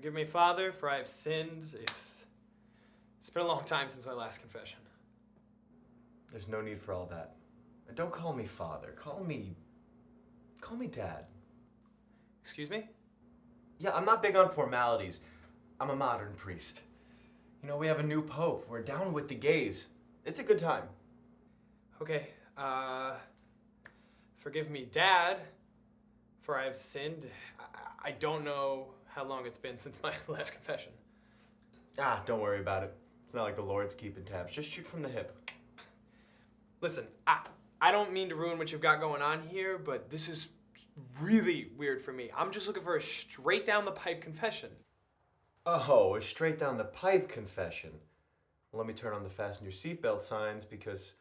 Forgive me, Father, for I have sinned. It's been a long time since my last confession. There's no need for all that. And don't call me Father. Call me Dad. Excuse me? Yeah, I'm not big on formalities. I'm a modern priest. You know, we have a new pope. We're down with the gays. It's a good time. Okay, forgive me, Dad, for I have sinned. I don't know how long it's been since my last confession. Don't worry about it. It's not like the Lord's keeping tabs. Just shoot from the hip. Listen, I don't mean to ruin what you've got going on here, but this is really weird for me. I'm just looking for a straight down the pipe confession. Oh, a straight down the pipe confession. Well, let me turn on the fasten your seatbelt signs because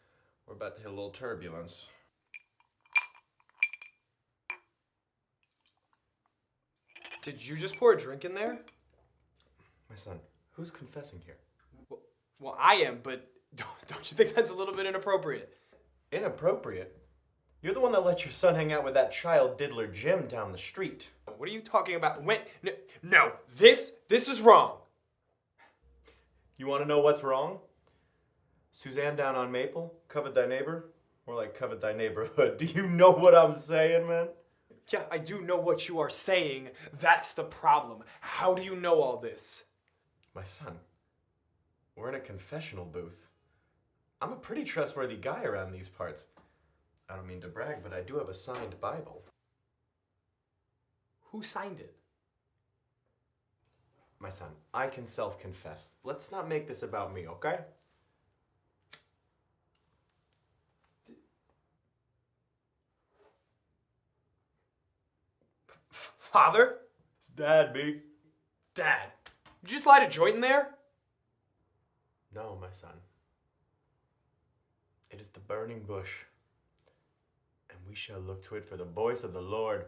we're about to hit a little turbulence. Did you just pour a drink in there? My son, who's confessing here? Well, I am, but don't you think that's a little bit inappropriate? Inappropriate? You're the one that let your son hang out with that child diddler Jim down the street. What are you talking about? No, this is wrong. You want to know what's wrong? Suzanne down on Maple, covet thy neighbor, more like covet thy neighborhood. Do you know what I'm saying, man? Yeah, I do know what you are saying. That's the problem. How do you know all this? My son, we're in a confessional booth. I'm a pretty trustworthy guy around these parts. I don't mean to brag, but I do have a signed Bible. Who signed it? My son, I can self-confess. Let's not make this about me, okay? Father? It's Dad, B. Dad, you just light a joint in there? No, my son. It is the burning bush, and we shall look to it for the voice of the Lord.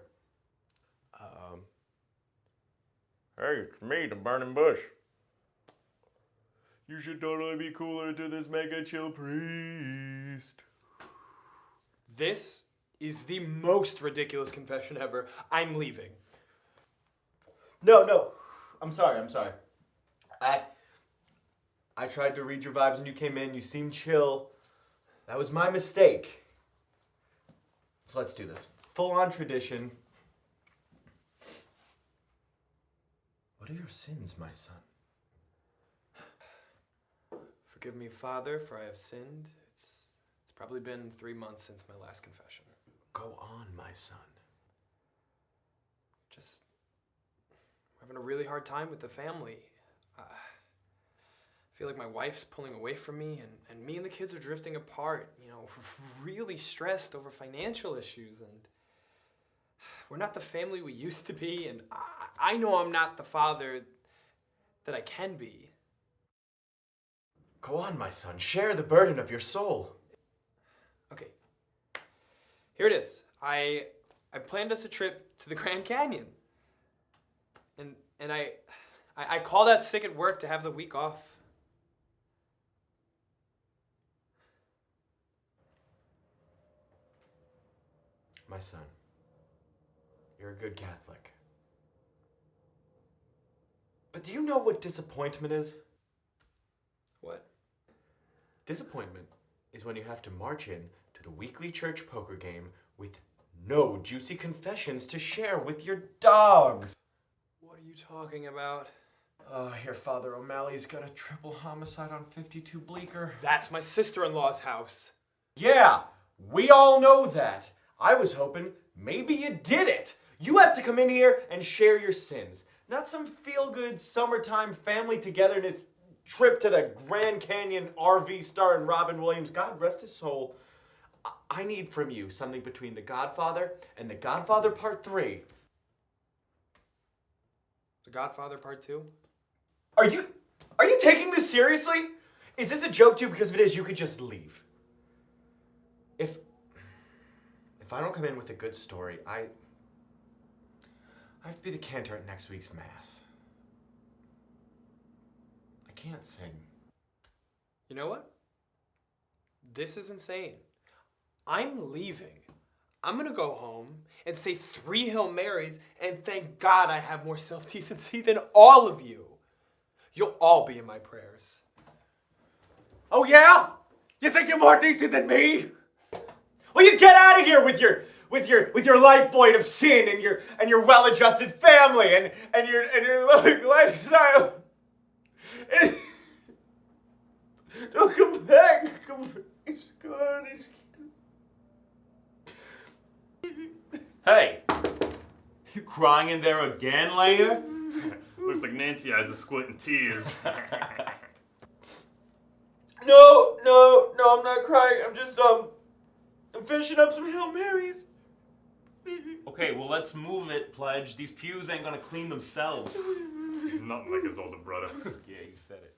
Hey, it's me, the burning bush. You should totally be cooler to this mega chill priest. This is the most ridiculous confession ever. I'm leaving. No. I'm sorry. I tried to read your vibes when you came in. You seemed chill. That was my mistake. So let's do this. Full on tradition. What are your sins, my son? Forgive me, Father, for I have sinned. It's probably been 3 months since my last confession. Go on, my son. Just having a really hard time with the family. I feel like my wife's pulling away from me, and me and the kids are drifting apart. You know, really stressed over financial issues, and we're not the family we used to be, and I know I'm not the father that I can be. Go on, my son. Share the burden of your soul. Okay. Here it is. I planned us a trip to the Grand Canyon. And I called out sick at work to have the week off. My son, you're a good Catholic. But do you know what disappointment is? What? Disappointment is when you have to march in to the weekly church poker game with no juicy confessions to share with your dogs. What are you talking about? Here, Father O'Malley's got a triple homicide on 52 Bleecker. That's my sister-in-law's house. Yeah, we all know that. I was hoping maybe you did it. You have to come in here and share your sins. Not some feel-good summertime family togetherness trip to the Grand Canyon RV starring Robin Williams. God rest his soul. I need from you something between The Godfather and The Godfather Part 3. The Godfather Part 2? Are you taking this seriously? Is this a joke to you? Because if it is, you could just leave. If I don't come in with a good story, I have to be the cantor at next week's Mass. I can't sing. You know what? This is insane. I'm leaving. I'm gonna go home and say 3 Hail Marys and thank God I have more self-decency than all of you. You'll all be in my prayers. Oh yeah? You think you're more decent than me? Well, you get out of here with your lifeblood of sin and your well-adjusted family and your lifestyle. Don't come back. Come back. He's gone. He's... Hey, you crying in there again, Leia? Looks like Nancy has a squint in tears. No, I'm not crying. I'm just I'm finishing up some Hail Marys. Okay, well let's move it, Pledge. These pews ain't gonna clean themselves. He's nothing like his older brother. Yeah, you said it.